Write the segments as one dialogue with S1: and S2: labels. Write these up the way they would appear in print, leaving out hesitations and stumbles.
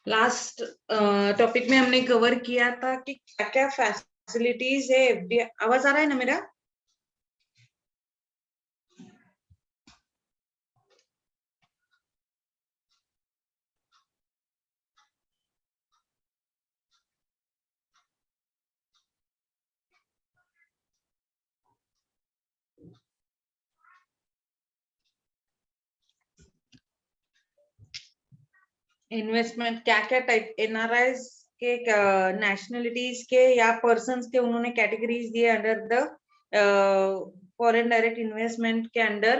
S1: Last topic में हमने cover किया था कि क्या क्या फैसिलिटीज है एफडीआई। आवाज आ रहा है ना मेरा? इन्वेस्टमेंट क्या क्या टाइप एनआरआईज के, नेशनलिटीज के या पर्सन्स के उन्होंने कैटेगरीज दिए under the foreign direct investment के अंडर,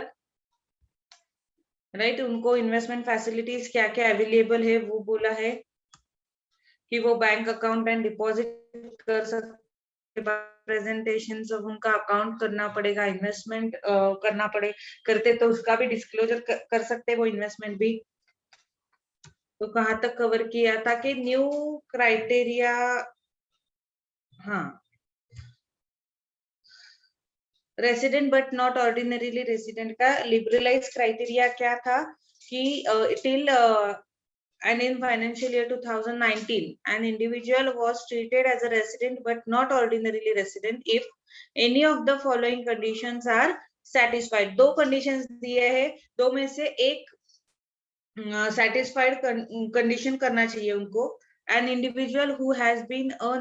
S1: राइट। उनको इन्वेस्टमेंट फैसिलिटीज क्या क्या अवेलेबल है वो बोला है कि वो बैंक अकाउंट एंड डिपॉजिट कर सकते, प्रेजेंटेशन सब उनका अकाउंट करना पड़ेगा, इन्वेस्टमेंट करना पड़े करते तो उसका भी डिस्क्लोजर कर सकते वो इन्वेस्टमेंट भी। तो कहाँ तक कवर किया था कि न्यू क्राइटेरिया, हाँ, resident but not ordinarily resident का लिबरलाइज क्राइटेरिया क्या था कि till and in financial year 2019 an individual was treated as a resident but not ordinarily resident if any of the following conditions are satisfied। दो conditions दिए हैं, दो में से एक satisfied condition करना चाहिए उनको। an individual who has been a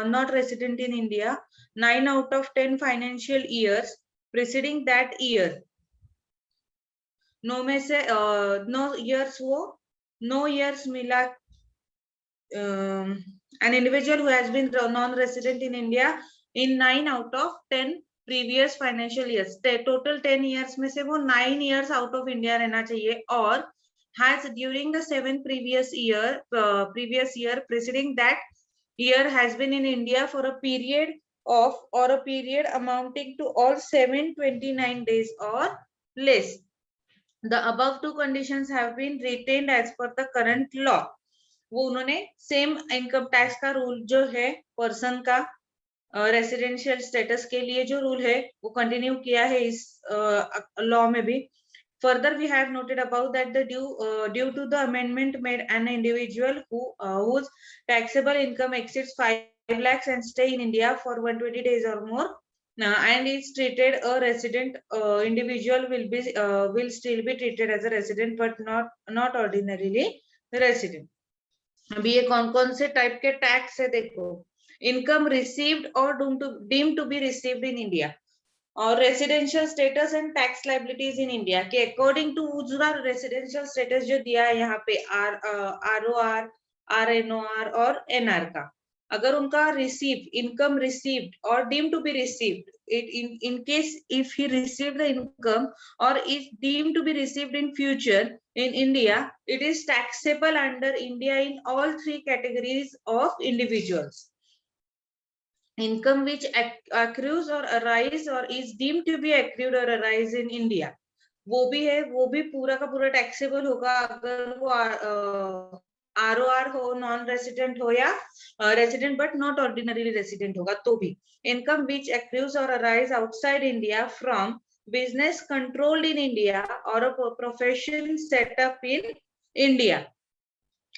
S1: not resident in India 9 out of 10 financial years preceding that year। नो में से नो इयर्स, वो नो इयर्स मिला। An individual who has been non-resident in India in 9 out of 10 previous financial years, total 10 years में से वो 9 years out of India रहना चाहिए, और has during the 7 previous year preceding that year has been in India for a period of or a period amounting to all 729 days or less। The above two conditions have been retained as per the current law। वो उन्होंने same income tax का rule जो है person का residential status के लिए जो rule है वो कंटिन्यू किया है इस लॉ में भी। Further, we have noted above that the due to the amendment made, an individual whose taxable income exceeds 5 lakhs and stay in India for 120 days or more and is treated a resident individual will still be treated as a resident but not ordinarily resident। अभी ये कौन कौन से type के tax है देखो, income received और deemed to be received in India, और residential status and tax liabilities in India के अकॉर्डिंग टू दूसरा रेसिडेंशियल स्टेटस जो दिया है यहाँ पे ROR, RNOR और NR का, अगर उनका इनकम रिसीव्ड और deemed to be received, in case if he received the income or is deemed to be received in future in India, it is taxable under India in all three categories of individuals। income which accrues or arise or is deemed to be accrued or arise in India, वो भी है, वो भी पूरा का पूरा taxable होगा अगर वो ROR हो, नॉन रेसिडेंट हो, या resident but not ordinarily resident होगा तो भी। इनकम विच एक्रूज और arise outside India from business controlled in India और a profession setup in India,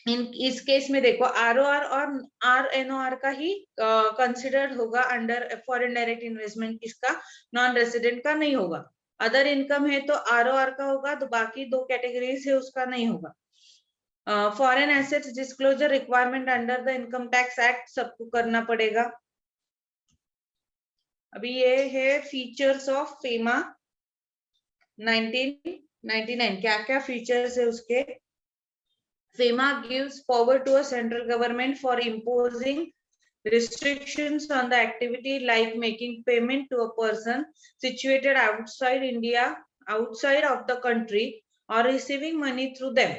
S1: इस केस में देखो ROR और RNOR का ही कंसिडर्ड होगा अंडर फॉरेन डायरेक्ट इन्वेस्टमेंट, इसका नॉन रेसिडेंट का नहीं होगा। अदर इनकम है तो ROR का होगा, तो बाकी दो कैटेगरीज है उसका नहीं होगा। Foreign assets disclosure requirement under the income tax act सबको करना पड़ेगा। अभी ये है फीचर्स ऑफ फेमा 1999, क्या क्या फीचर्स है उसके। FEMA gives power to a central government for imposing restrictions on the activity like making payment to a person situated outside India, outside of the country, or receiving money through them।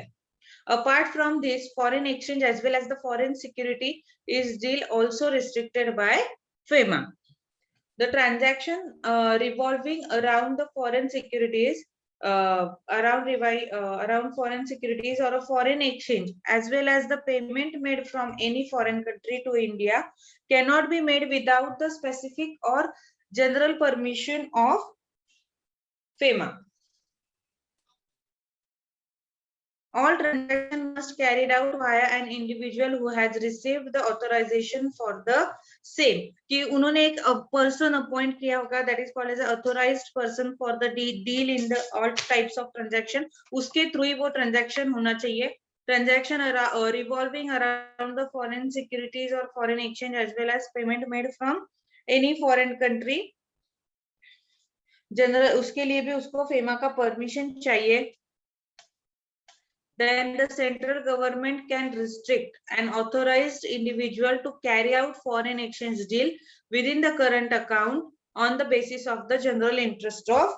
S1: Apart from this, foreign exchange as well as the foreign security is still also restricted by FEMA। The transaction revolving around the foreign securities, around foreign securities or a foreign exchange, as well as the payment made from any foreign country to India, cannot be made without the specific or general permission of FEMA। All transactions must carried out via an individual who has received the authorization for the same. कि उन्होंने एक person appoint किया होगा, that is called as an authorized person for the deal in the all types of transaction. उसके through ही वो transaction होना चाहिए. Transaction revolving around the foreign securities or foreign exchange as well as payment made from any foreign country. General उसके लिए भी उसको FEMA का permission चाहिए. Then the central government can restrict an authorized individual to carry out foreign exchange deal within the current account on the basis of the general interest of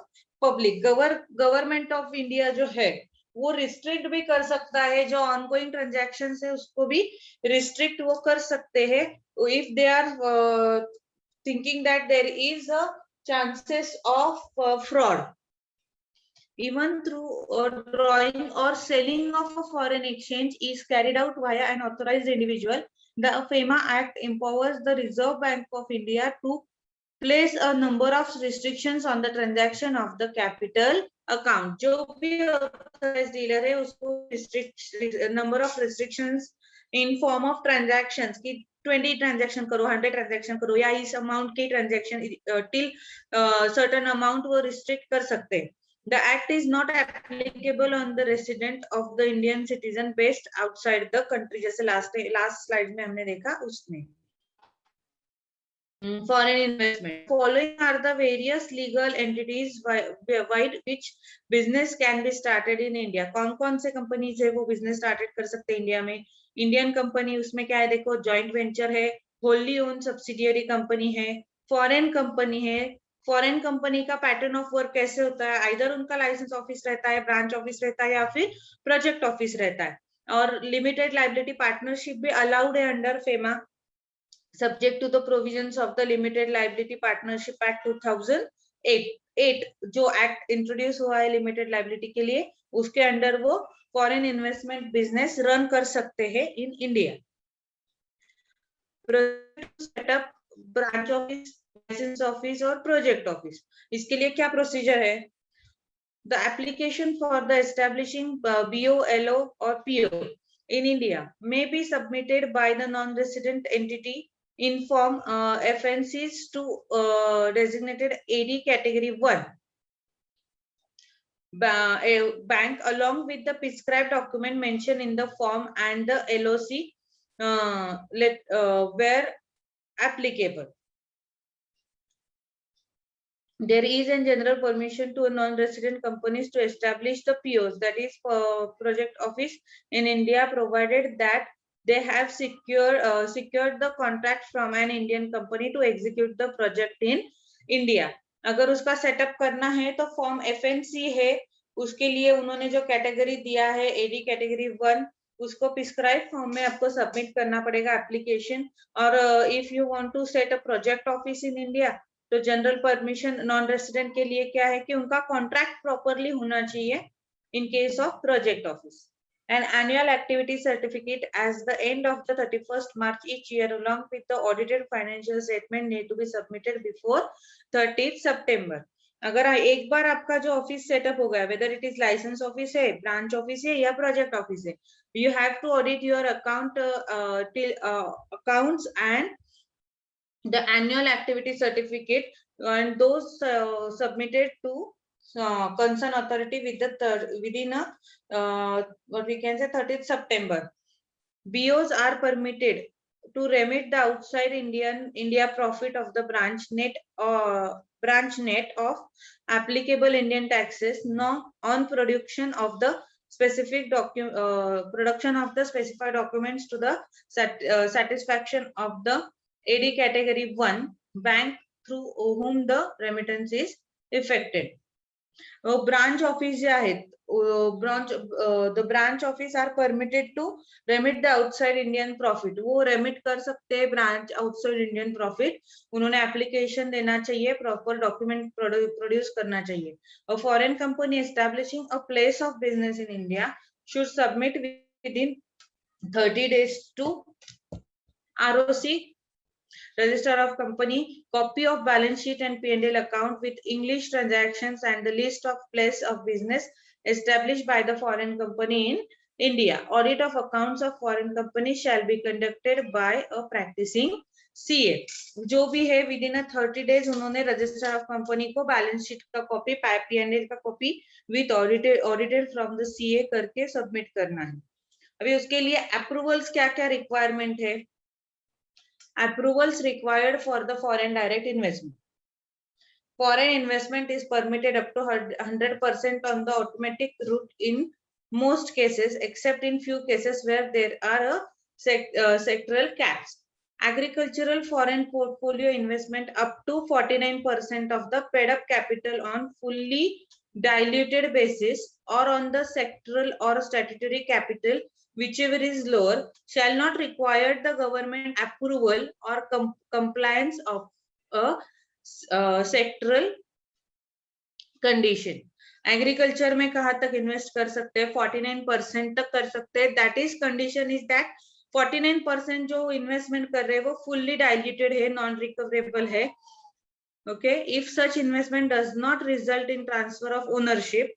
S1: public. Government of India जो है वो restrict भी कर सकता है, जो ongoing transactions है उसको भी restrict वो कर सकते हैं if they are thinking that there is a chances of fraud. Even through drawing or selling of a foreign exchange is carried out via an authorized individual, the FEMA Act empowers the Reserve Bank of India to place a number of restrictions on the transaction of the capital account. जो भी authorized dealer है उसको number of restrictions in form of transactions कि 20 transaction करो, 100 transaction करो, या इस amount के transaction till certain amount वो restrict कर सकते हैं. The act is not applicable on the resident of the Indian citizen based outside the country. जैसे last slide में हमने देखा उसमें. Foreign investment. Following are the various legal entities by which business can be started in India. कौन-कौन से companies है वो business started कर सकते हैं इंडिया में. Indian company उसमें क्या है देखो, joint venture है, wholly owned subsidiary company है, foreign company है. फॉरेन कंपनी का पैटर्न ऑफ वर्क कैसे होता है, आइदर उनका लाइसेंस ऑफिस रहता है, ब्रांच ऑफिस रहता है, या फिर प्रोजेक्ट ऑफिस रहता है. और लिमिटेड लाइबिलिटी पार्टनरशिप भी अलाउड है under FEMA, subject to the provisions of the Limited Liability Partnership Act 2008 जो एक्ट इंट्रोड्यूस हुआ है लिमिटेड लाइबिलिटी के लिए, उसके अंडर वो फॉरेन इन्वेस्टमेंट बिजनेस रन कर सकते हैं in India. Setup branch office, licence office और प्रोजेक्ट ऑफिस, इसके लिए क्या प्रोसीजर है? The application for the establishing BOLO or PO in India may be submitted by the non-resident entity in form FNCs to designated AD category 1 bank along with the prescribed document mentioned in the form and the LOC where applicable. There is a general permission to non-resident companies to establish the POs, that is project office in India, provided that they have secured the contract from an Indian company to execute the project in India. अगर उसका setup करना है तो form FNC है, उसके लिए उन्होंने जो कैटेगरी दिया है AD कैटेगरी 1, उसको प्रिस्क्राइब फॉर्म में आपको सबमिट करना पड़ेगा एप्लीकेशन. और if you want to set a project office in India, तो जनरल परमिशन नॉन रेसिडेंट के लिए क्या है कि उनका कॉन्ट्रैक्ट प्रॉपरली होना चाहिए in case of project office. An annual activity certificate as the end of the 31st March each year along with the audited financial statement need to be submitted before 30th September. अगर एक बार आपका जो office setup हो गया, whether it is licence office है, branch office है या project office है, you have to audit your accounts and the annual activity certificate, and those submitted to concerned authority within what we can say 30th September. BOs are permitted to remit the outside India profit of the branch net of applicable Indian taxes on production of the specific production of the specified documents to the satisfaction of the AD category 1 bank through whom the remittance is effected. Branch office the branch office are permitted to remit the outside Indian profit. वो remit कर सकते हैं branch outside Indian profit. उन्होंने application देना चाहिए, proper document produce करना चाहिए. A foreign company establishing a place of business in India should submit within 30 days to ROC, register of company, copy of balance sheet and P&L account with English transactions and the list of place of business established by the foreign company in India. Audit of accounts of foreign companies shall be conducted by a practicing CA. जो भी है within a 30 days उन्होंने register of company को balance sheet का copy, P&L का copy with audited from the CA करके submit करना है. अभी उसके लिए अप्रूवल्स क्या क्या रिक्वायरमेंट है? Approvals required for the foreign direct investment. Foreign investment is permitted up to 100% on the automatic route in most cases, except in few cases where there are a sectoral caps. Agricultural foreign portfolio investment up to 49% of the paid up capital on fully diluted basis or on the sectoral or statutory capital, whichever is lower, shall not require the government approval or compliance of a sectoral condition. Agriculture में कहाँ तक invest कर सकते हैं? 49% तक कर सकते हैं. That is condition is that 49% जो इन्वेस्टमेंट कर रहे हैं वो फुल्ली डाइल्यूटेड है, नॉन रिकवरेबल है. Okay, if such investment does not result in transfer of ownership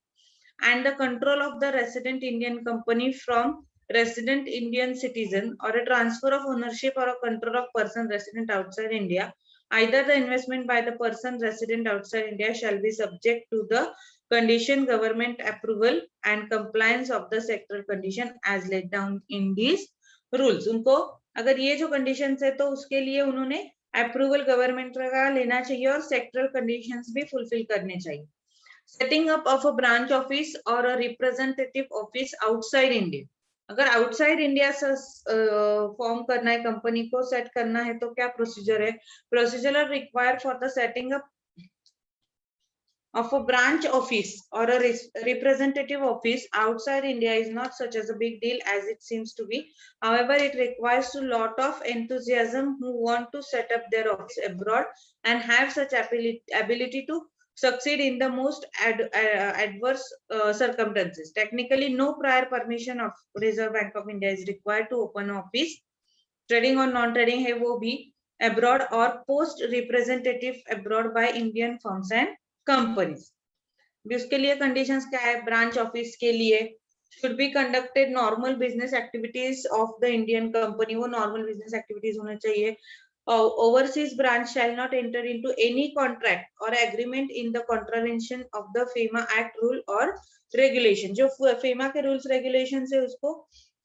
S1: and the control of the resident Indian company from resident Indian citizen or a transfer of ownership or a control of person resident outside India, either the investment by the person resident outside India shall be subject to the condition government approval and compliance of the sectoral condition as laid down in these rules. उनको अगर ये जो conditions है तो उसके लिए उन्होंने approval government का लेना चाहिए और sectoral conditions भी fulfill करने चाहिए. Setting up of a branch office or a representative office outside India. अगर outside India फॉर्म करना है, कंपनी को सेट करना है तो क्या प्रोसीजर है? Procedure required for the setting up of a branch office or a representative office outside India is not such as a big deal as it seems to be. However, it requires a lot of enthusiasm who want to set up their office abroad and have such ability to succeed in the most adverse circumstances. Technically, no prior permission of Reserve Bank of India is required to open office. Trading or non-trading है वो भी abroad or post representative abroad by Indian firms and companies. उसके लिए conditions क्या है? Branch office के लिए should be conducted normal business activities of the Indian company. वो normal business activities होने चाहिए. Overseas branch shall not enter into any contract or agreement in the contravention of the FEMA Act rule or regulation. जो FEMA के rules regulations है उसको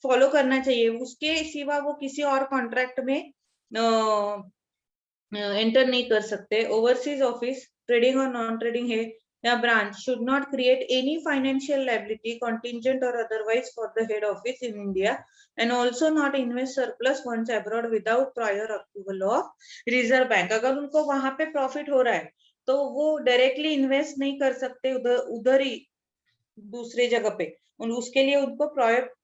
S1: follow करना चाहिए. उसके सिवा वो किसी और contract में enter नहीं कर सकते. Overseas office, trading or non-trading है या branch should not create any financial liability, contingent or otherwise, for the head office in India, and also not invest surplus funds abroad without prior approval of Reserve Bank. अगर उनको वहां पे profit हो रहा है तो वो directly invest नहीं कर सकते उधर ही दूसरे जगह पे, और उसके लिए उनको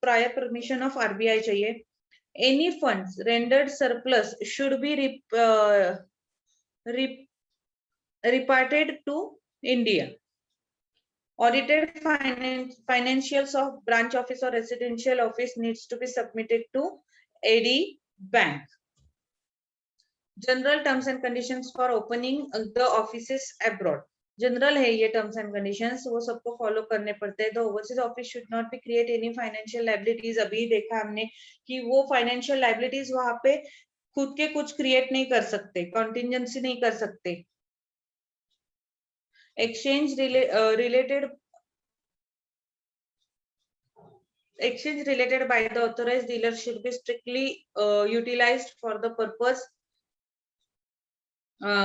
S1: prior permission of RBI चाहिए. Any funds rendered surplus should be repatriated to India. Audited financials of branch office or residential office needs to be submitted to AD Bank. General terms and conditions for opening the offices abroad. General है ये terms and conditions, वो सबको follow करने पड़ते हैं. तो overseas office should not be create any financial liabilities. अभी देखा हमने कि वो फाइनेंशियल लायबिलिटीज वहां पे खुद के कुछ क्रिएट नहीं कर सकते, कॉन्टिजेंसी नहीं कर सकते. exchange related by the authorized dealer should be strictly utilized for the purpose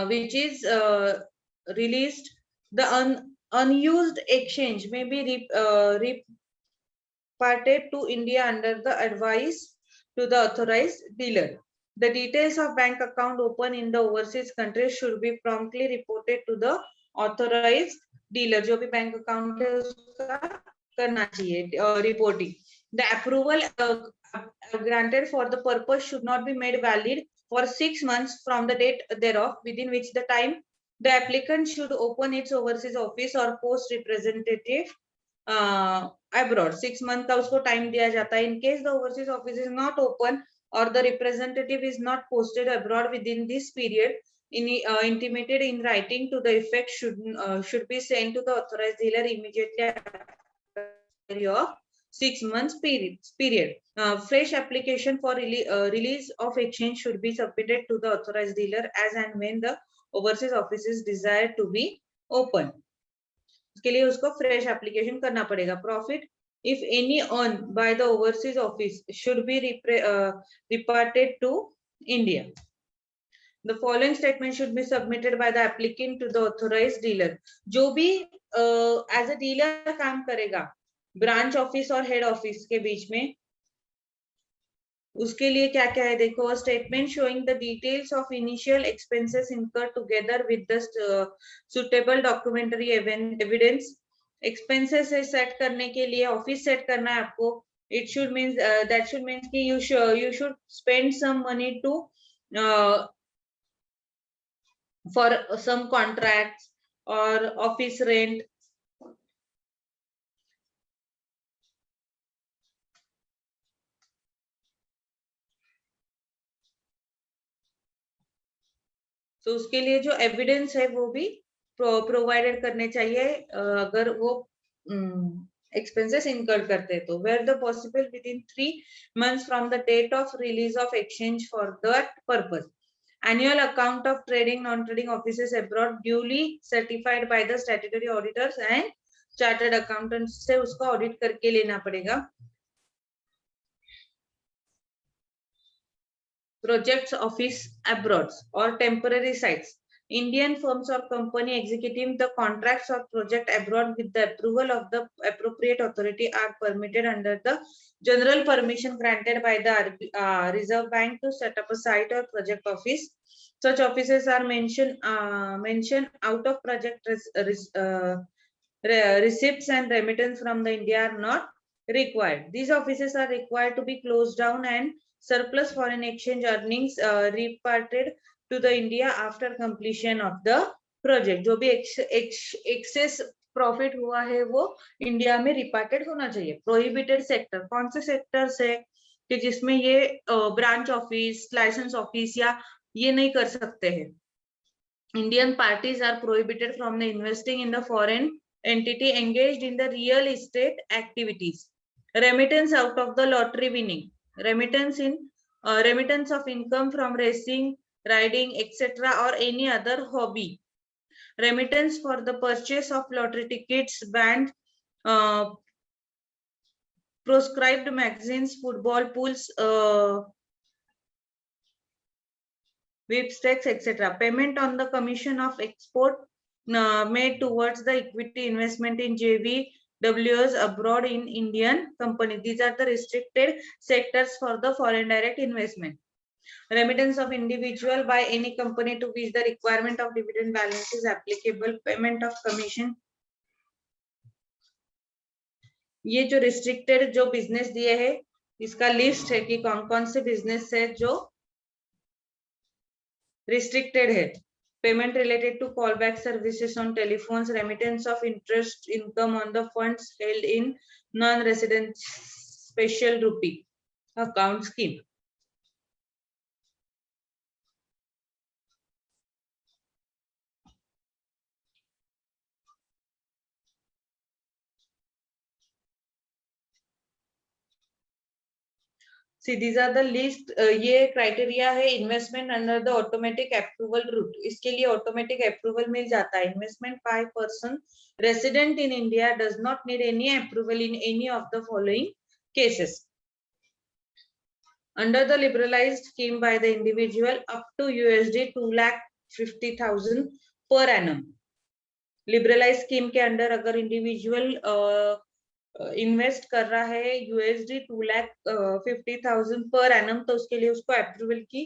S1: which is released. The unused exchange may be reparted to India under the advice to the authorized dealer. The details of bank account open in the overseas country should be promptly reported to the authorized dealer. जो भी bank account है उसका करना चाहिए reporting. The approval granted for the purpose should not be made valid for 6 months from the date thereof, within which the time the applicant should open its overseas office or post representative abroad. 6 month का उसको time दिया जाता है. In case the overseas office is not open or the representative is not posted abroad within this period, intimated in writing to the effect should be sent to the authorized dealer immediately of 6 months period. Fresh application for release of exchange should be submitted to the authorized dealer as and when the overseas office is desired to be open. उसके लिए उसको fresh application करना पड़ेगा. Profit, if any earned by the overseas office, should be repatriated to India. The following statement should be submitted by the applicant to the authorized dealer. जो भी as a dealer काम करेगा branch office और head office के बीच में, उसके लिए क्या क्या है देखो. Statement showing the details of initial expenses incurred together with the suitable documentary evidence. Expenses set करने के लिए ऑफिस सेट करना है आपको. It should means that should means कि you should spend some money to for some contracts or office rent. तो उसके लिए जो एविडेंस है वो भी प्रोवाइडेड करने चाहिए अगर वो expenses incurred करते तो. Where the possible within 3 months from the date of release of exchange for that purpose. Annual account of trading non-trading offices abroad duly certified by the statutory auditors and chartered accountants से उसको audit करके लेना पड़ेगा. Projects office abroad or temporary sites. Indian firms or company executing the contracts or project abroad with the approval of the appropriate authority are permitted under the general permission granted by the Reserve Bank to set up a site or project office. Such offices are mentioned out of project receipts and remittance from the India are not required. These offices are required to be closed down and surplus foreign exchange earnings repatriated to the India after completion of the project. जो भी excess profit हुआ है वो India में रिपार्टेड होना चाहिए. Prohibited sector कौन से सेक्टर्स है कि जिसमें ये ब्रांच ऑफिस, लाइसेंस ऑफिस या ये नहीं कर सकते हैं. Indian parties are prohibited from the investing in the foreign entity engaged in the real estate activities. Remittance out of the lottery winning. Remittance of income from racing, riding, etc. or any other hobby. Remittance for the purchase of lottery tickets, banned, proscribed magazines, football pools, whipstakes, etc. Payment on the commission of export made towards the equity investment in JVWs abroad in Indian company. These are the restricted sectors for the foreign direct investment. Remittance of individual by any company to which the requirement of dividend balance is applicable. Payment of commission. ये जो restricted जो business दिए है इसका list है कि कौन कौन से business है जो restricted है. Payment related to callback services on telephones, remittance of interest income on the funds held in non-resident special rupee account scheme. See, these are the list. ये criteria है investment under the automatic approval route. इसके लिए automatic approval मिल जाता है. Investment by person resident in India does not need any approval in any of the following cases. Under the liberalized scheme by the individual up to USD 2,50,000 per annum. Liberalized scheme के अंदर अगर individual invest कर रहा है USD 2,50,000 per annum तो उसके लिए उसको अप्रूवल की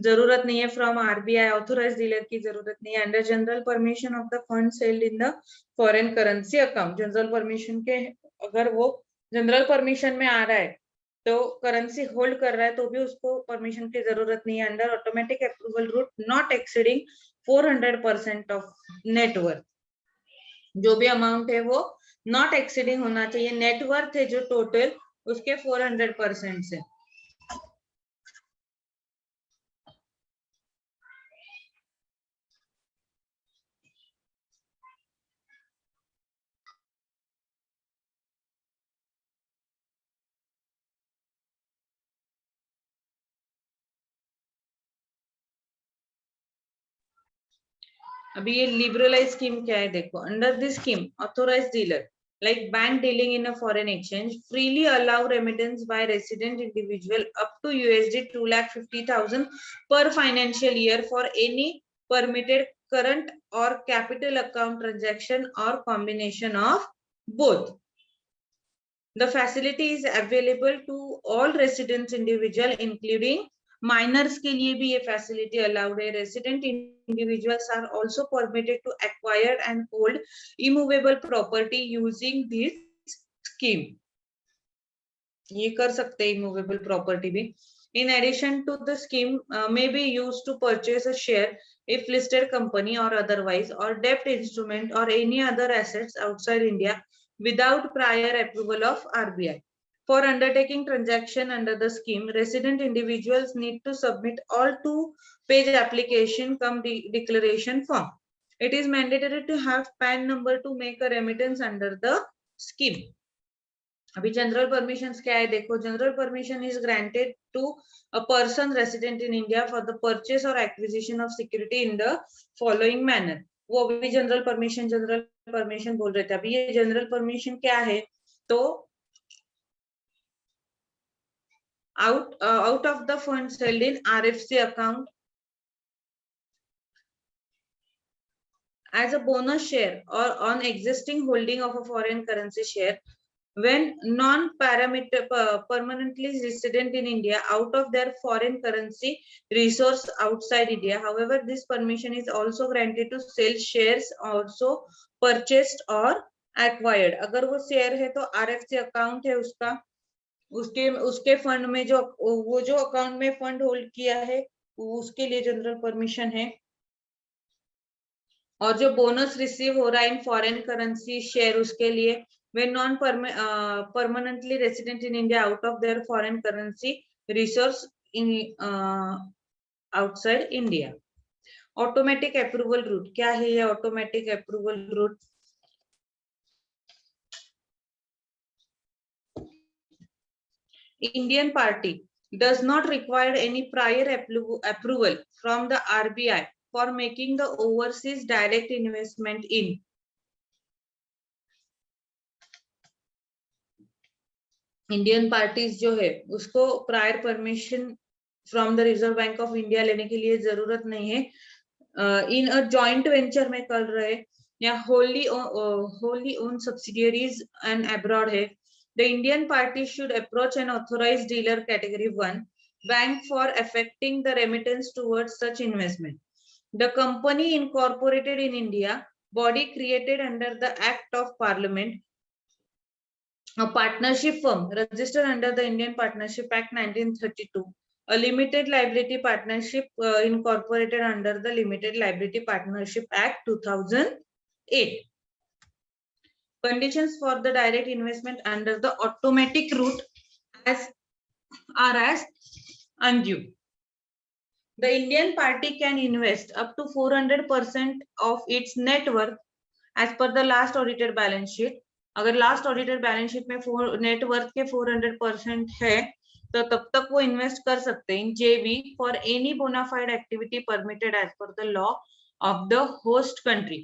S1: जरूरत नहीं है फ्रॉम RBI. ऑथोराइज्ड डीलर की जरूरत नहीं है. Under general permission of the funds held in the foreign currency account. General permission के अगर वो जनरल परमिशन में आ रहा है तो करेंसी होल्ड कर रहा है तो भी उसको परमिशन की जरूरत नहीं है. Under automatic approval route not exceeding 400% of net worth. जो भी अमाउंट है वो नॉट एक्सीडिंग होना चाहिए. नेटवर्थ है जो टोटल उसके 400% से. अभी ये लिबरलाइज स्कीम क्या है देखो, under this scheme authorise dealer like bank dealing in a foreign exchange freely allow remittance by resident individual up to USD 2,50,000 per financial year for any permitted current or capital account transaction or combination of both. The facility is available to all residents individual including minors के लिए भी ये facility allowed है. Resident individuals are also permitted to acquire and hold immovable property using this scheme. ये कर सकते हैं immovable property भी. In addition to the scheme may be used to purchase a share if listed company or otherwise or debt instrument or any other assets outside India without prior approval of RBI. For undertaking transaction under the scheme, resident individuals need to submit all 2-page application cum declaration form. It is mandatory to have PAN number to make a remittance under the scheme. अभी general permission क्या है देखो, general permission is granted to a person resident in India for the purchase और acquisition of security in the following manner. वो अभी general permission बोल रहे थे. अभी ये जनरल परमिशन क्या है, तो out of the funds held in RFC account as a bonus share or on existing holding of a foreign currency share when permanently resident in India out of their foreign currency resource outside India. However, this permission is also granted to sell shares also purchased or acquired. अगर वो share है तो RFC account है उसका, उसके fund में जो वो जो अकाउंट में फंड होल्ड किया है उसके लिए जनरल परमिशन है. और जो बोनस रिसीव हो रहा है इन फॉरेन करेंसी शेयर उसके लिए when non permanently resident in India out of their foreign currency resource in outside India. Automatic approval route क्या है ये automatic approval route? Indian party does not require any prior approval from the RBI for making the overseas direct investment in. Indian parties जो है उसको prior permission from the reserve bank of India लेने के लिए जरूरत नहीं है. इन a joint venture में कर रहे या wholly own subsidiaries and abroad है. The Indian party should approach an authorised dealer category 1 bank for affecting the remittance towards such investment. The company incorporated in India, body created under the act of parliament, a partnership firm registered under the Indian Partnership Act 1932, a limited liability partnership incorporated under the Limited Liability Partnership Act 2008. Conditions for the direct investment under the automatic route are as undue. The Indian party can invest up to 400% of its net worth as per the last audited balance sheet. अगर last audited balance sheet में net worth के 400% है तो तब तक वो invest कर सकते हैं in JV for any bona fide activity permitted as per the law of the host country.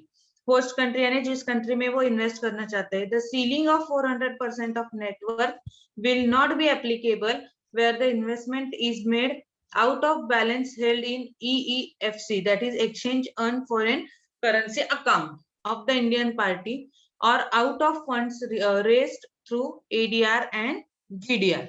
S1: Host country यानी जिस कंट्री में वो इन्वेस्ट करना चाहते हैं. The ceiling of 400% of net worth will not be applicable where the investment is made out of balance held in EEFC, that is exchange earned foreign currency account of the Indian party, or out of funds raised through ADR and GDR.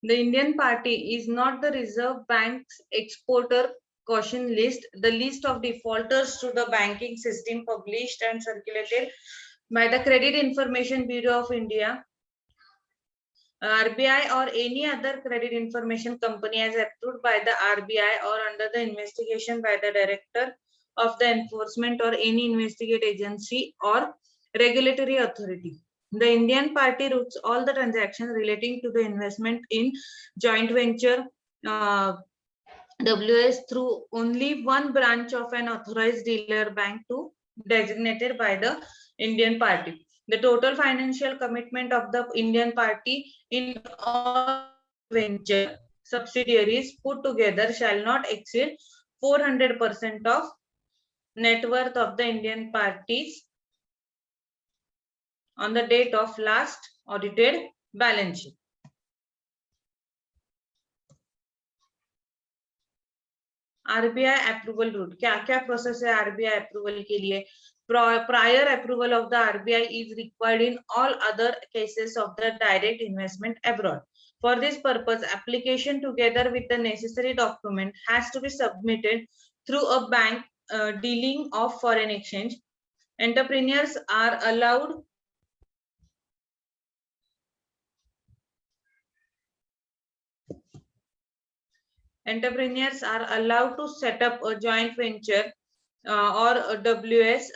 S1: The Indian party is not the Reserve Bank's exporter caution list. The list of defaulters to the banking system published and circulated by the Credit Information Bureau of India, RBI, or any other credit information company as approved by the RBI or under the investigation by the director of the enforcement or any investigate agency or regulatory authority. The Indian party routes all the transactions relating to the investment in joint venture WS through only one branch of an authorized dealer bank to designated by the Indian party. The total financial commitment of the Indian party in all venture subsidiaries put together shall not exceed 400% of net worth of the Indian parties on the date of last audited balance sheet. RBI approval route, क्या क्या process है RBI approval के लिए? Prior approval of the RBI is required in all other cases of the direct investment abroad. For this purpose, application together with the necessary document has to be submitted through a bank dealing of foreign exchange. Entrepreneurs are allowed to set up a joint venture or a WS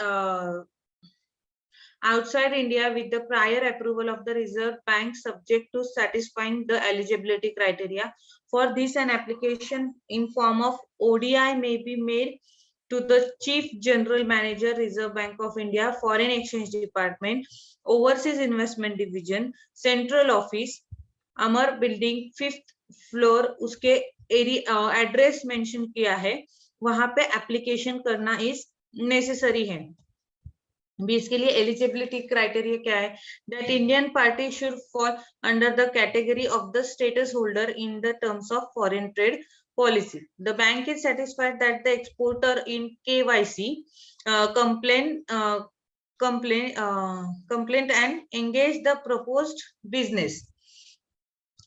S1: outside India with the prior approval of the Reserve Bank, subject to satisfying the eligibility criteria. For this, an application in form of ODI may be made to the Chief General Manager, Reserve Bank of India, Foreign Exchange Department, Overseas Investment Division, Central Office, Amar Building, 5th floor. उसके address mention किया है, वहां पे application करना is necessary है. भी इसके लिए एलिजिबिलिटी क्राइटेरिया क्या है? That Indian party should fall under the category of the status holder in the terms of foreign trade policy. The bank is satisfied that the exporter in KYC complaint and engage the proposed business.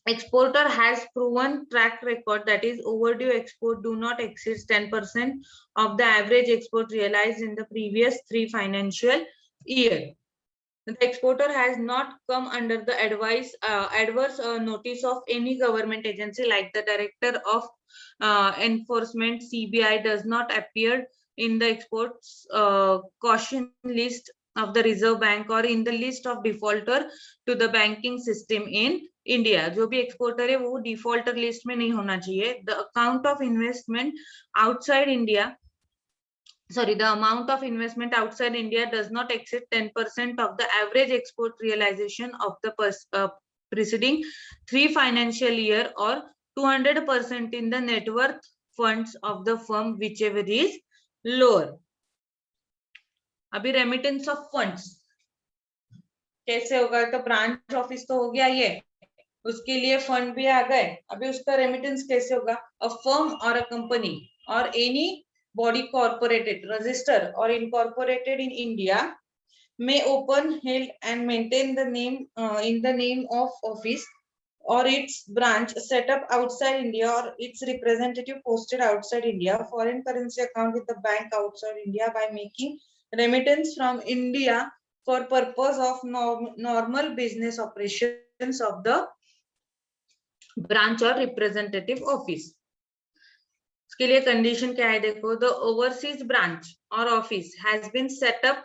S1: Exporter has proven track record, that is overdue export do not exceed 10% of the average export realized in the previous 3 financial year. The exporter has not come under the adverse notice of any government agency like the Director of Enforcement CBI does not appear in the exports caution list of the Reserve Bank or in the list of defaulter to the banking system in India. जो भी exporter है वो defaulter list में नहीं होना चाहिए. The amount of investment outside India does not exceed 10% of the average export realization of the preceding 3 financial year or 200% in the net worth funds of the firm, whichever is lower. अभी remittance of funds कैसे होगा? तो branch office तो हो गया, ये उसके लिए फंड भी आ गए. अभी उसका रेमिटेंस कैसे होगा? अ फर्म और अ कंपनी और any body corporated, registered or incorporated in India may open, held and maintain the name in the name of office or its branch set up outside India or its representative posted outside India, foreign currency account with the bank outside India by making remittance from India for purpose of normal business operations of the branch or representative office. इसके लिए condition क्या है? देखो, the overseas branch और office has been set up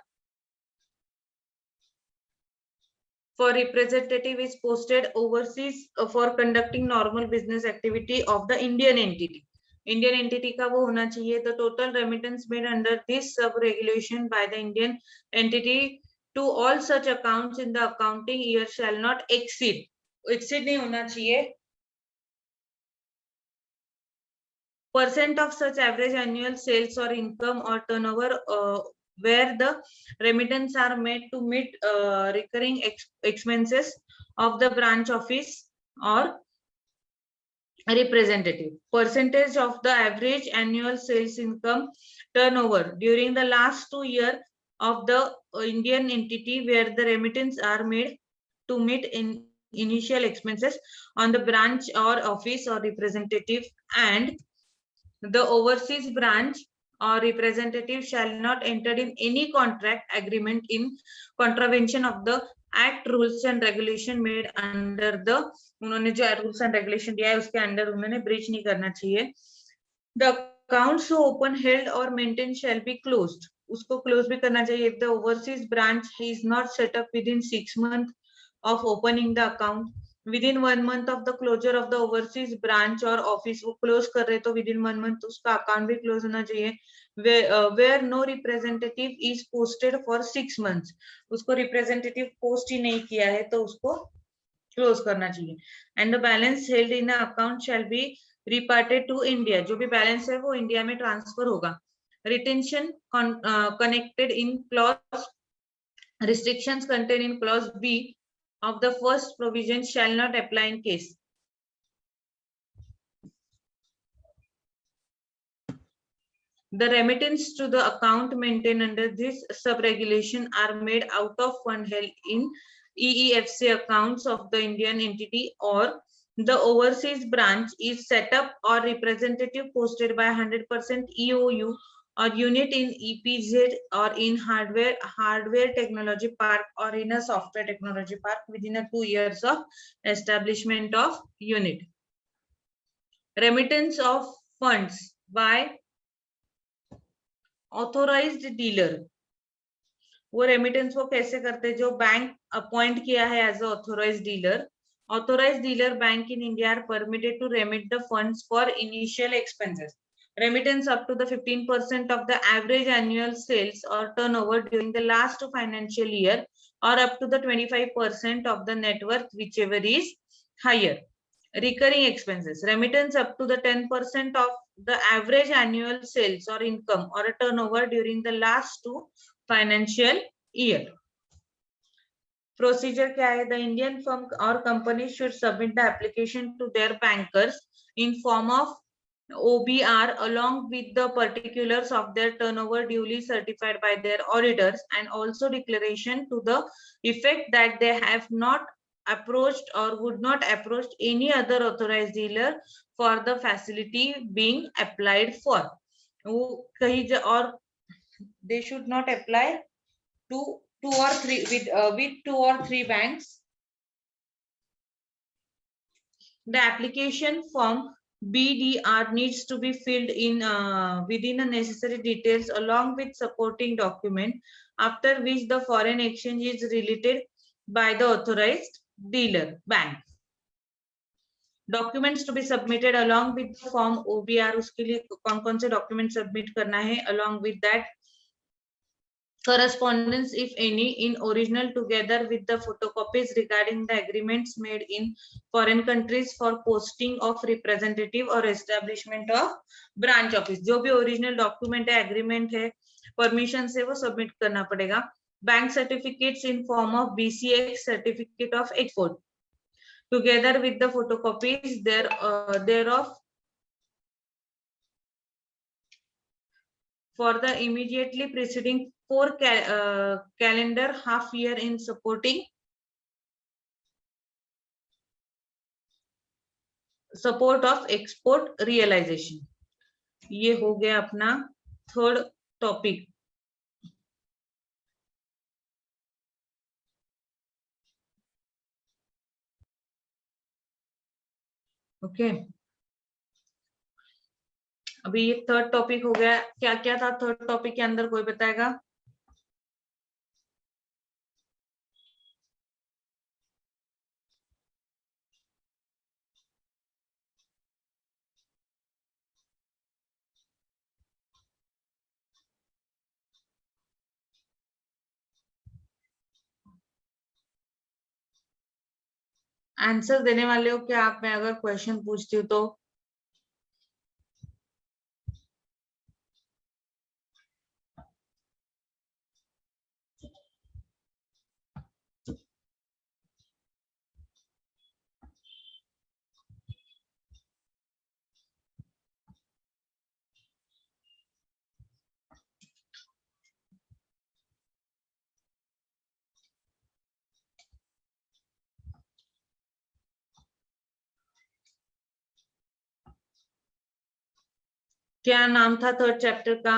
S1: for representative is posted overseas for conducting normal business activity of the Indian entity. Indian entity का वो होना चाहिए. The total remittance made under this sub regulation by the Indian entity to all such accounts in the accounting year shall not exceed नहीं होना चाहिए % of such average annual sales or income or turnover where the remittance are made to meet recurring expenses of the branch office or representative. Percentage of the average annual sales income turnover during the last 2 years of the Indian entity where the remittance are made to meet in initial expenses on the branch or office or representative, and the overseas branch or representative shall not enter in any contract agreement in contravention of the act, rules and regulation made under the, उन्होंने जो rules and regulation दिया है उसके under उन्होंने breach नहीं करना चाहिए. The accounts so open, held or maintained shall be closed. उसको close भी करना चाहिए. If the overseas branch is not set up within 6 months of opening the account, within 1 month of the closure of the overseas branch or office, वो close कर रहे तो within 1 month उसका account भी close होना चाहिए. Where no representative is posted for 6 months, उसको representative post ही नहीं किया है तो उसको close करना चाहिए. And the balance held in the account shall be reparted to India. जो भी balance है वो इंडिया में ट्रांसफर होगा. Retention connected in clause, restrictions contained in clause B of the first provision shall not apply in case. The remittance to the account maintained under this sub-regulation are made out of fund held in EEFC accounts of the Indian entity, or the overseas branch is set up or representative posted by 100% EOU or unit in EPZ or in hardware technology park or in a software technology park within a 2 years of establishment of unit. Remittance of funds by authorised dealer. वो remittance वो कैसे करते हैं? जो bank appoint किया है as a authorised dealer. Authorised dealer bank in India are permitted to remit the funds for initial expenses. Remittance up to the 15% of the average annual sales or turnover during the last financial year, or up to the 25% of the net worth, whichever is higher. Recurring expenses. Remittance up to the 10% of the average annual sales or income or a turnover during the last 2 financial year. Procedure क्या है? The Indian firm or company should submit the application to their bankers in form of OBR along with the particulars of their turnover duly certified by their auditors, and also declaration to the effect that they have not approached or would not approach any other authorized dealer for the facility being applied for. कहीं और they should not apply to 2 or 3 with 2 or 3 banks. The application form BDR needs to be filled in within the necessary details along with supporting document, after which the foreign exchange is related by the authorized dealer bank. Documents to be submitted along with the form OBR. उसके लिए कौन-कौन से document submit करना है? Along with that, correspondence if any in original together with the photocopies regarding the agreements made in foreign countries for posting of representative or establishment of branch office. जो भी original document है, agreement है, permission से वो submit करना पड़ेगा. Bank certificates in form of BCX, certificate of export, together with the photocopies thereof for the immediately preceding 4 calendar half year in supporting support of export realization. ये हो गया अपना थर्ड टॉपिक. ओके, अभी ये third topic हो गया. क्या क्या था थर्ड टॉपिक के अंदर, कोई बताएगा? आंसर देने वाले हो क्या आप? मैं अगर क्वेश्चन पूछती हूँ तो क्या नाम था थर्ड चैप्टर का?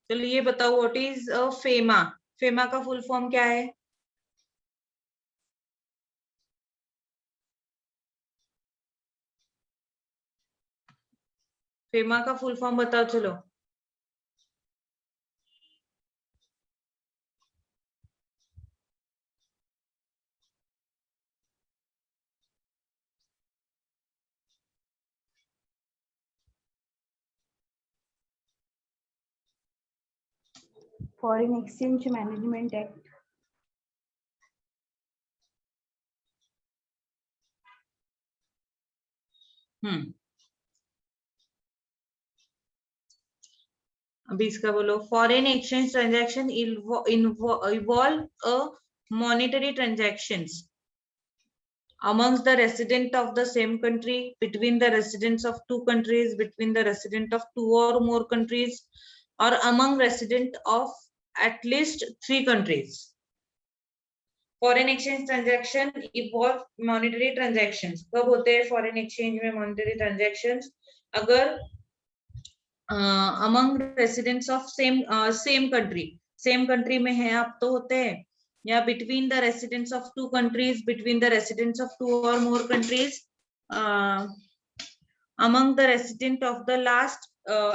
S1: चलो ये बताओ व्हाट इज फेमा। फेमा का फुल फॉर्म क्या है? फेमा का फुल फॉर्म बताओ चलो।
S2: Foreign exchange management act.
S1: अभी इसका बोलो। Foreign exchange transaction involve a monetary transactions amongst the resident of the same country, between the residents of two countries, between the resident of two or more countries, or among resident of at least 3 countries. Foreign exchange transaction involve monetary transactions. कब होते हैं foreign exchange में monetary transactions? अगर among residents of same country में है आप तो होते हैं, या between the residents of two countries, between the residents of two और more countries, among the resident of the last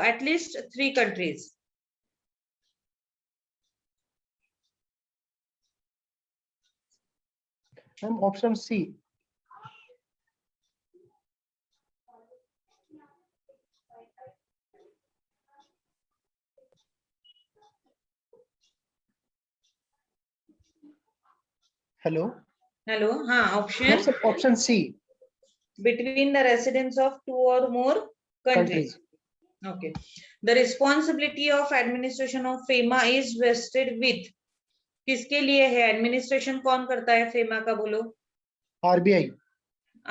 S1: at least 3 countries.
S3: Ma'am option C. Hello
S1: hello, हाँ option
S3: option C,
S1: between the residents of two और more countries. Okay. The responsibility of administration of FEMA is vested with, किसके लिए है? Administration कौन करता है FEMA का? बोलो।
S3: RBI.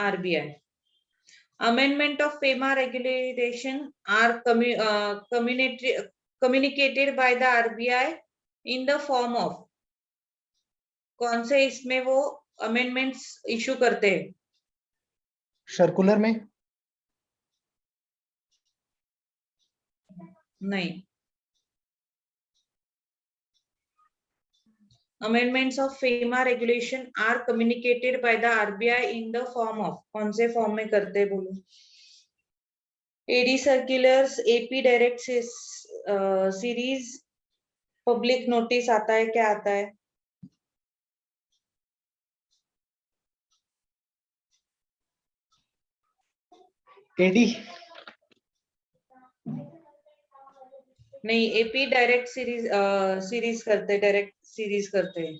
S1: RBI. Amendment of FEMA regulation are communicated by the RBI in the form of, कौन से इसमें वो अमेंडमेंट्स इशू करते हैं?
S3: सर्कुलर में?
S1: नहीं। Amendments of FEMA regulation are communicated by the RBI in the form of, कौन से फॉर्म में करते हैं बोलो? AD circulars, AP direct series, public notice आता है, क्या आता है?
S3: एडी
S1: नहीं, एपी डायरेक्ट सीरीज करते, डायरेक्ट सीरीज करते हैं।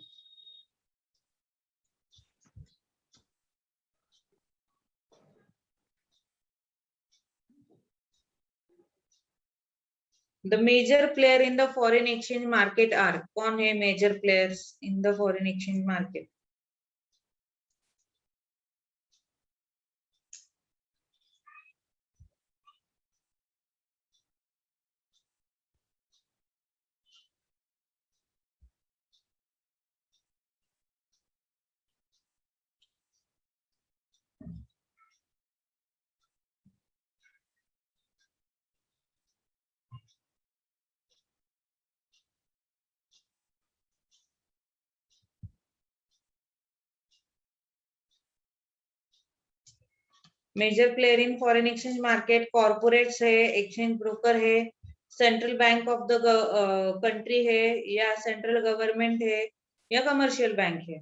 S1: The major player in the foreign exchange market are, कौन है major players in the foreign exchange market? Major player in foreign exchange market corporates है, एक्सचेंज ब्रोकर है, central bank of the country है, या central government है, या commercial bank है?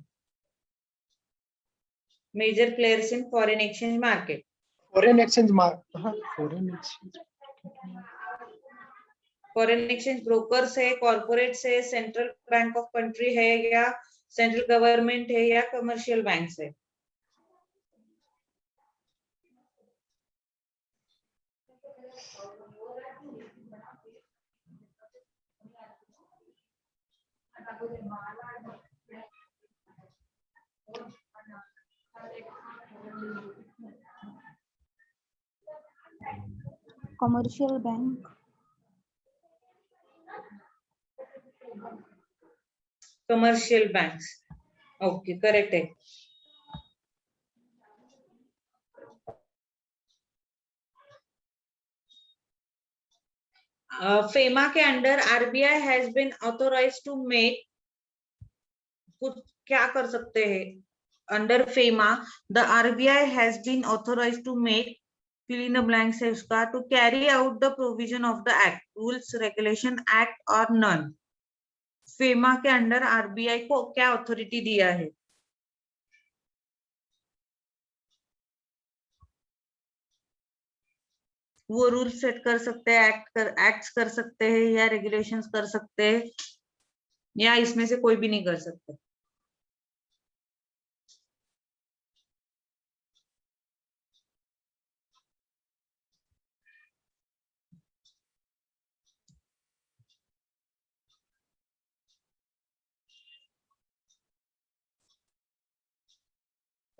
S1: Major players in foreign exchange market.
S3: Foreign exchange
S1: foreign exchange brokers है, corporates है, central bank of country है, या सेंट्रल गवर्नमेंट है, या कमर्शियल बैंक है?
S2: Commercial bank.
S1: Commercial banks, okay correct है। फेमा के under RBI has been authorised to make, कुछ क्या कर सकते हैं under FEMA, the RBI has been authorised to make, fill in the blanks है उसका, to carry out the provision of the act, rules, regulation, act or none. FEMA के under RBI को क्या अथॉरिटी दिया है? वो रूल सेट कर सकते हैं, एक्ट्स कर सकते हैं या रेगुलेशंस कर सकते हैं, या इसमें से कोई भी नहीं कर सकते।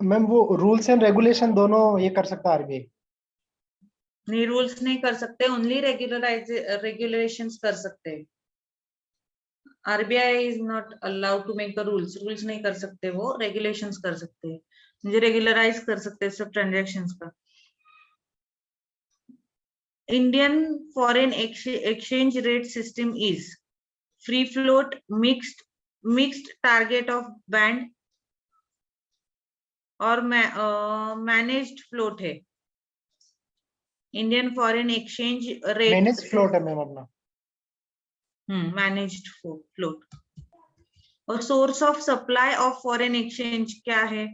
S3: मैम वो रूल्स एंड रेगुलेशन दोनों ये कर सकता है आरबीआई?
S1: नहीं, रूल्स नहीं कर सकते, ओनली रेगुलेशंस कर सकते हैं। RBI is not allowed to make the rules, rules नहीं कर सकते, वो रेगुलेशंस कर सकते हैं, मुझे रेगुलराइज कर सकते हैं सब ट्रांजेक्शन्स का। Indian foreign exchange rate system is free float, mixed target of band और मैनेज्ड फ्लोट है। Indian foreign exchange rate
S3: manage float है मैम अपना।
S1: Managed float. और source of supply of foreign exchange क्या है?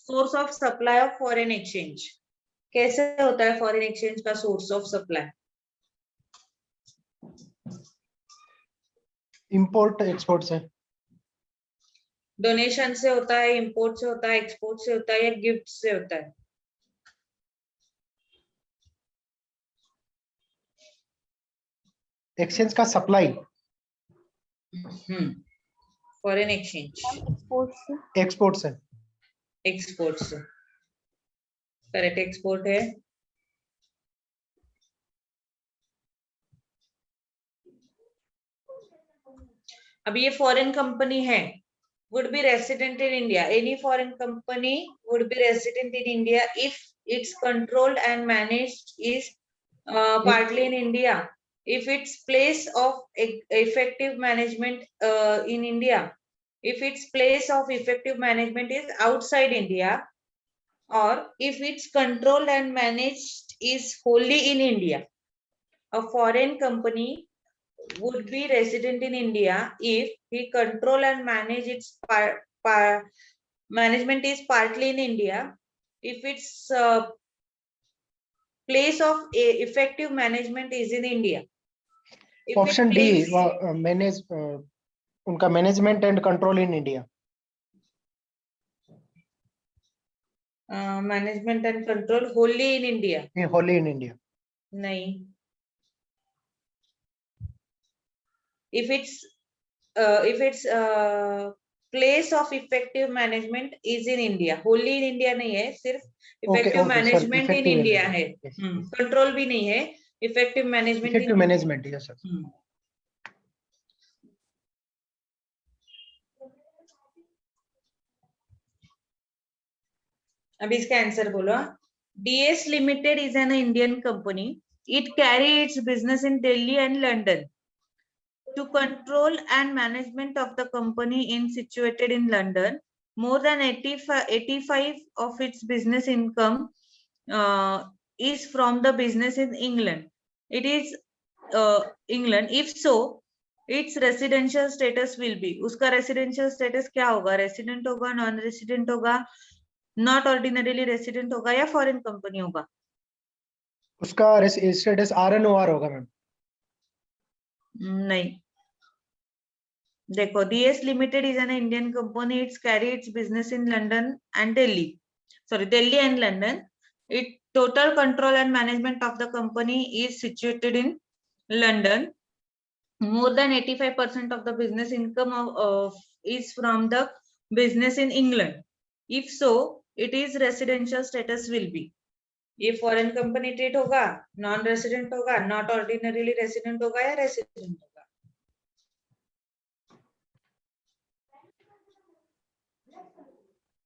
S1: Source of supply of foreign exchange कैसे होता है? फॉरेन एक्सचेंज का source of supply
S3: import export से।
S1: डोनेशन से होता है, इंपोर्ट से होता है, एक्सपोर्ट से होता है, या गिफ्ट से होता है?
S3: एक्सचेंज का सप्लाई
S1: फॉरेन एक्सचेंज
S2: एक्सपोर्ट से।
S3: एक्सपोर्ट से।
S1: एक्सपोर्ट से, करेक्ट, एक्सपोर्ट है। अब ये फॉरेन कंपनी है, would be resident in India. Any foreign company would be resident in India if it's controlled and managed is partly in India. If its place of effective management in India, if its place of effective management is outside India, or if it's controlled and managed is wholly in India. A foreign company would be resident in India if he control and manage its management is partly in India, if its place of effective management is in India.
S3: Option D manage उनका management and control in India.
S1: Management and control wholly in India.
S3: Wholly in India.
S1: नहीं, if its place of effective management is in India, wholly in India नहीं है, सिर्फ effective management in India है, control भी नहीं है, effective management
S3: effective management, yes sir.
S1: अब इसका आंसर बोलो। DS Limited is an Indian company. It carries its business in Delhi and London. To control and management of the company in situated in London, more than 85 of its business income is from the business in England. It is England. If so, its residential status will be, उसका residential status क्या होगा? Resident होगा, non-resident होगा, not ordinarily resident होगा, या foreign company होगा?
S3: उसका status RNOR होगा मैम।
S1: नहीं, देखो, DS Limited is an Indian company. It's carry its business in London and Delhi. Sorry, Delhi and London. It total control and management of the company is situated in London. More than 85% of the business income is from the business in England. If so, it is residential status will be. ये foreign company trade होगा, non resident होगा, not ordinarily resident होगा, या resident होगा?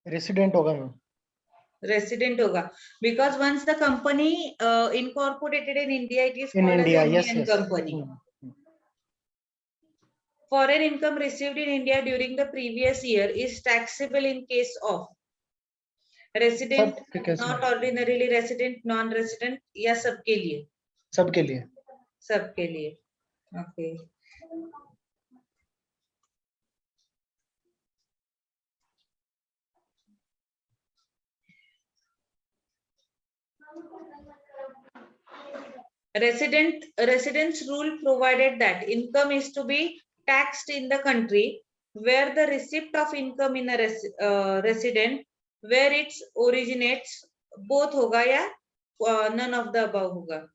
S3: Resident होगा ma'am.
S1: resident होगा, because once the company incorporated in India, it is
S3: In
S1: called
S3: India,
S1: as
S3: yes,
S1: Indian
S3: yes.
S1: company. Foreign income received in India during the previous year is taxable in case of resident,
S3: सबके case
S1: not
S3: में,
S1: ordinarily resident, non-resident, या सबके लिए?
S3: सबके लिए.
S1: सबके लिए. Okay. Residence rule provided that income is to be taxed in the country where the receipt of income in a resident where it originates, both होगा या none of the above होगा?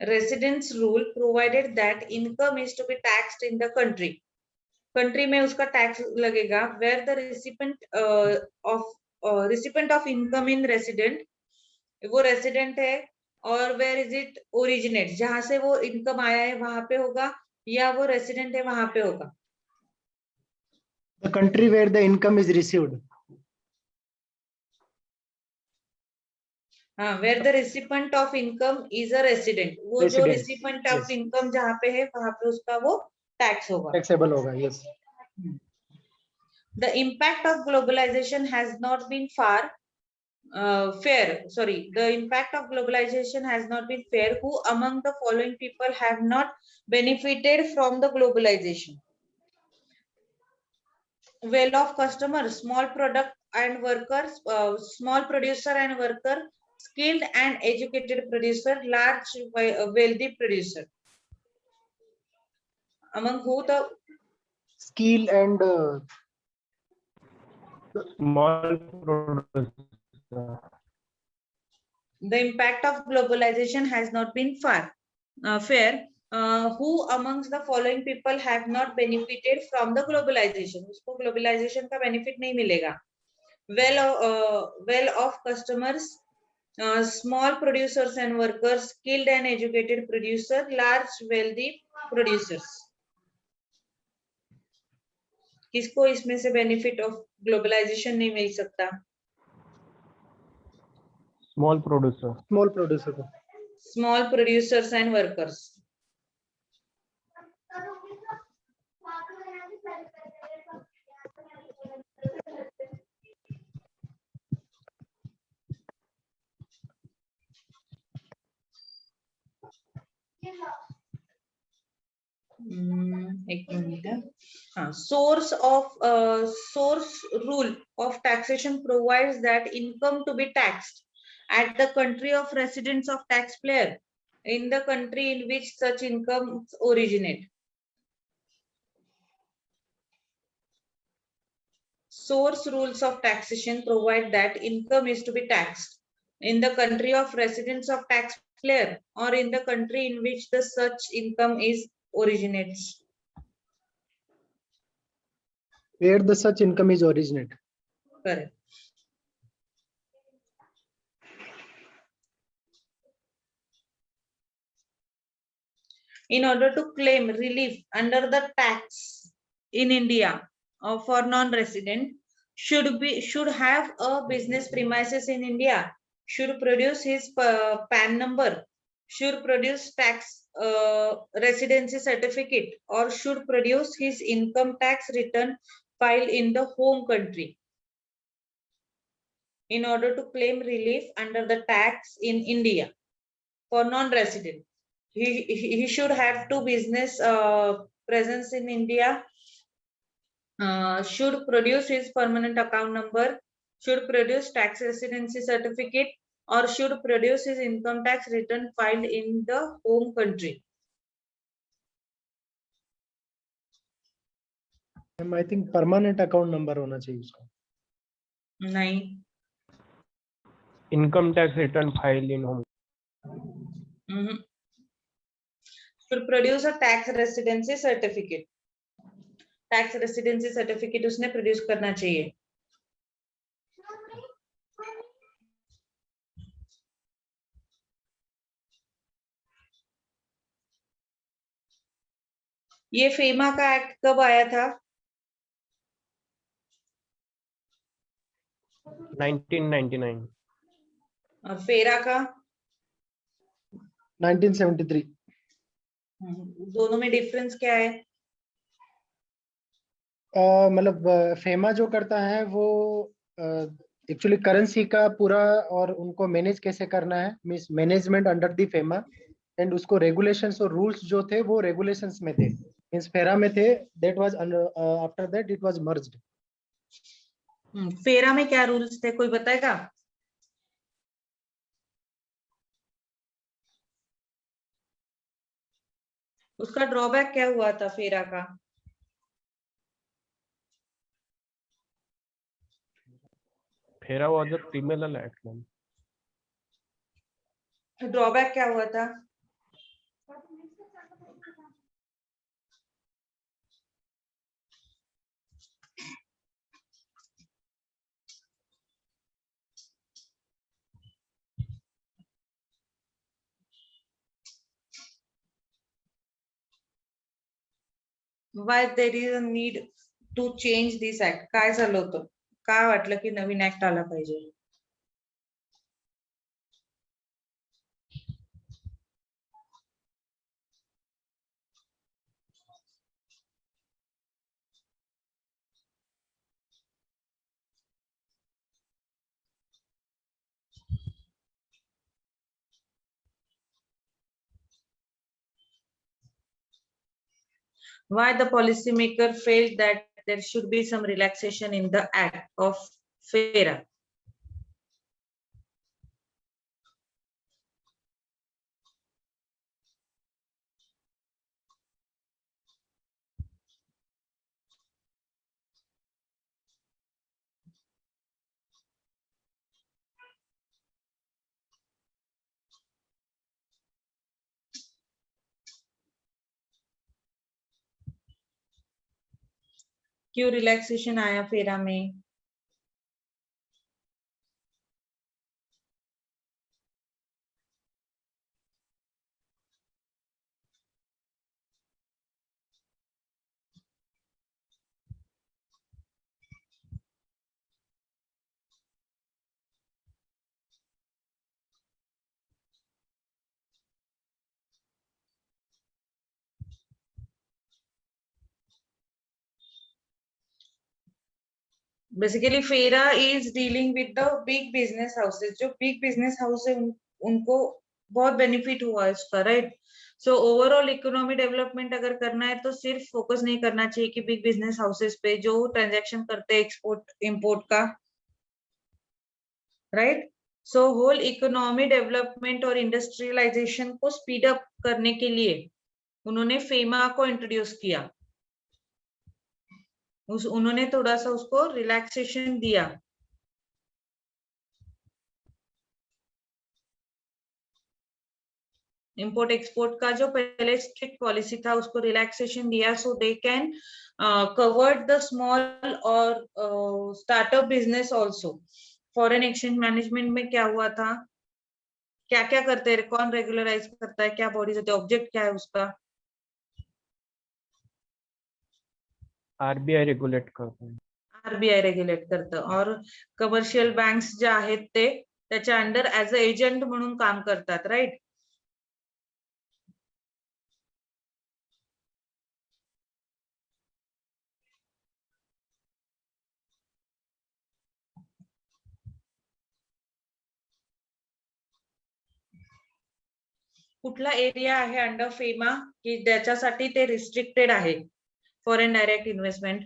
S1: Residence rule provided that income is to be taxed in the country. Country में उसका tax लगेगा where the recipient of income in resident, वो resident है, और where is it originate, जहां से वो इनकम आया है वहां पे होगा, या वो रेसिडेंट है वहां पे होगा?
S3: The country where the income is received.
S1: हाँ, where the recipient of income is a resident, वो जो recipient of income जहां पे है वहां पे उसका वो टैक्स होगा,
S3: Taxable होगा, yes.
S1: The impact of globalization has not been fair. The impact of globalization has not been fair. Who among the following people have not benefited from the globalization? Well-off customers, small product and workers, small producer and worker, skilled and educated producer, large wealthy producer. Among who the
S3: Skill and
S4: small producer.
S1: the impact of globalization has not been fair. Who amongst the following people have not benefited from the globalization? उसको globalization का benefit नहीं मिलेगा. Well-off customers, small producers and workers, skilled and educated producer, large wealthy producers. किसको इसमें से benefit of globalization नहीं मिल सकता?
S4: Small producer.
S3: small producer.
S1: Small producers and workers. एक मिनट है. हाँ, source rule of taxation provides that income to be taxed at the country of residence of taxpayer in the country in which such income originate. Source rules of taxation provide that income is to be taxed in the country of residence of taxpayer or in the country in which the such income is originates.
S3: Where the such income is originate.
S1: Correct. In order to claim relief under the tax in India for non-resident, should have a business premises in India, should produce his PAN number, should produce tax residency certificate, or should produce his income tax return filed in the home country. In order to claim relief under the tax in India for non-resident, he should have two business presence in India, should produce his permanent account number, should produce tax residency certificate, or should produce his income tax return filed in the home country.
S3: I think permanent account number होना चाहिए उसका.
S1: नहीं.
S4: Income tax return filed in home.
S1: Should produce a tax residency certificate. Tax residency certificate उसने produce करना चाहिए. ये FEMA का act कब आया था?
S4: 1999.
S1: और फेरा का
S3: 1973.
S1: दोनों में डिफरेंस क्या है?
S3: मतलब फेमा जो करता है वो एक्चुअली करेंसी का पूरा और उनको मैनेज कैसे करना है, means management under the FEMA, and उसको रेगुलेशंस और रूल्स जो थे वो रेगुलेशंस में थे, मींस फेरा में थे, that was after that it was merged.
S1: फेरा में क्या रूल्स थे, कोई बताएगा? उसका ड्रॉबैक क्या हुआ था फेरा का?
S4: FERA was a criminal act, ma'am.
S1: Drawback क्या हुआ था? Why there is a need to change this act? काय झालं होतं, काय वाटलं की नवीन ऍक्ट आला पाहिजे? Why the policymaker felt that there should be some relaxation in the act of FERA? क्यों रिलैक्सेशन आया फेरा में? बेसिकली फेरा is dealing with the big business houses, जो बिग बिजनेस हाउस है उनको बहुत बेनिफिट हुआ है उसका, right? So overall economy development अगर करना है तो सिर्फ फोकस नहीं करना चाहिए कि बिग बिजनेस हाउसेस पे जो ट्रांजैक्शन करते हैं एक्सपोर्ट इंपोर्ट का, right? So whole economy development और इंडस्ट्रियलाइजेशन को स्पीड अप करने के लिए उन्होंने फेमा को इंट्रोड्यूस किया, उन्होंने थोड़ा सा उसको रिलैक्सेशन दिया। इंपोर्ट एक्सपोर्ट का जो पहले स्ट्रिक्ट पॉलिसी था उसको रिलैक्सेशन दिया, so they can covered the small और startup business also. Foreign exchange management में क्या हुआ था, क्या क्या करते हैं, कौन रेगुलराइज करता है, क्या बॉडीज होती है, ऑब्जेक्ट क्या है उसका?
S4: RBI रेगुलेट करतो.
S1: आरबीआय रेग्युलेट करतं, और कमर्शियल बँक्स जे आहेत ते त्याच्या अंडर ऍज अ एजंट म्हणून काम करतात, राईट? कुठला एरिया आहे अंडर फेमा की ज्याच्यासाठी ते रिस्ट्रिक्टेड आहे foreign direct investment?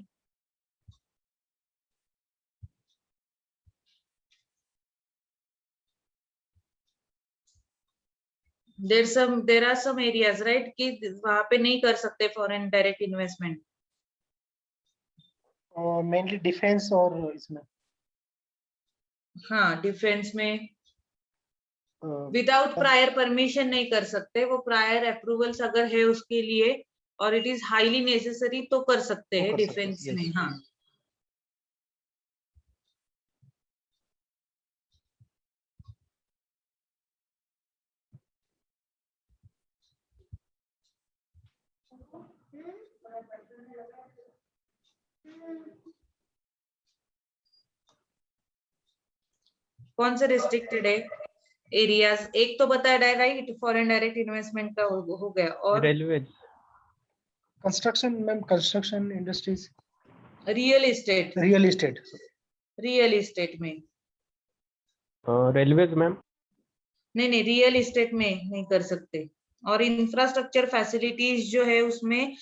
S1: There are some areas, right, कि वहां पे नहीं कर सकते foreign direct investment.
S3: Mainly defence और इसमें
S1: हाँ, डिफेंस में
S3: uh,
S1: विदाउट प्रायर परमिशन नहीं कर सकते, वो प्रायर अप्रूवल्स अगर है उसके लिए और इट इज हाईली नेसेसरी तो कर सकते हैं डिफेंस में।
S3: yes.
S1: हाँ, कौन से रिस्ट्रिक्टेड है एरियाज? एक तो बताया डायरेक्ट फॉरेन डायरेक्ट इन्वेस्टमेंट का हो गया, और
S4: railway,
S3: construction ma'am, construction industries,
S1: real estate,
S3: real estate.
S1: Real estate में
S4: रेलवेज मैम,
S1: नहीं, रियल एस्टेट में नहीं कर सकते। और इंफ्रास्ट्रक्चर फैसिलिटीज जो है उसमें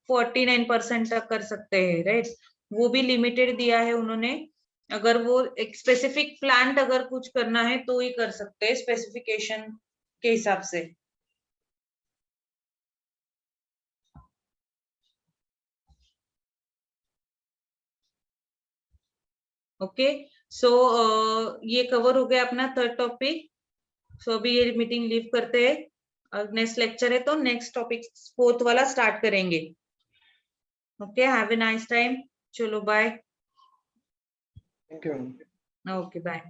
S1: 49% तक कर सकते हैं, राइट? वो भी लिमिटेड दिया है उन्होंने। अगर वो एक स्पेसिफिक प्लांट अगर कुछ करना है तो ही कर सकते हैं स्पेसिफिकेशन के हिसाब से। ओके, सो ये कवर हो गया अपना थर्ड टॉपिक। सो अभी ये मीटिंग लीव करते हैं, और नेक्स्ट लेक्चर है तो नेक्स्ट टॉपिक फोर्थ वाला स्टार्ट करेंगे। Okay, have a nice time, चलो bye.
S3: Thank you.
S1: Okay bye.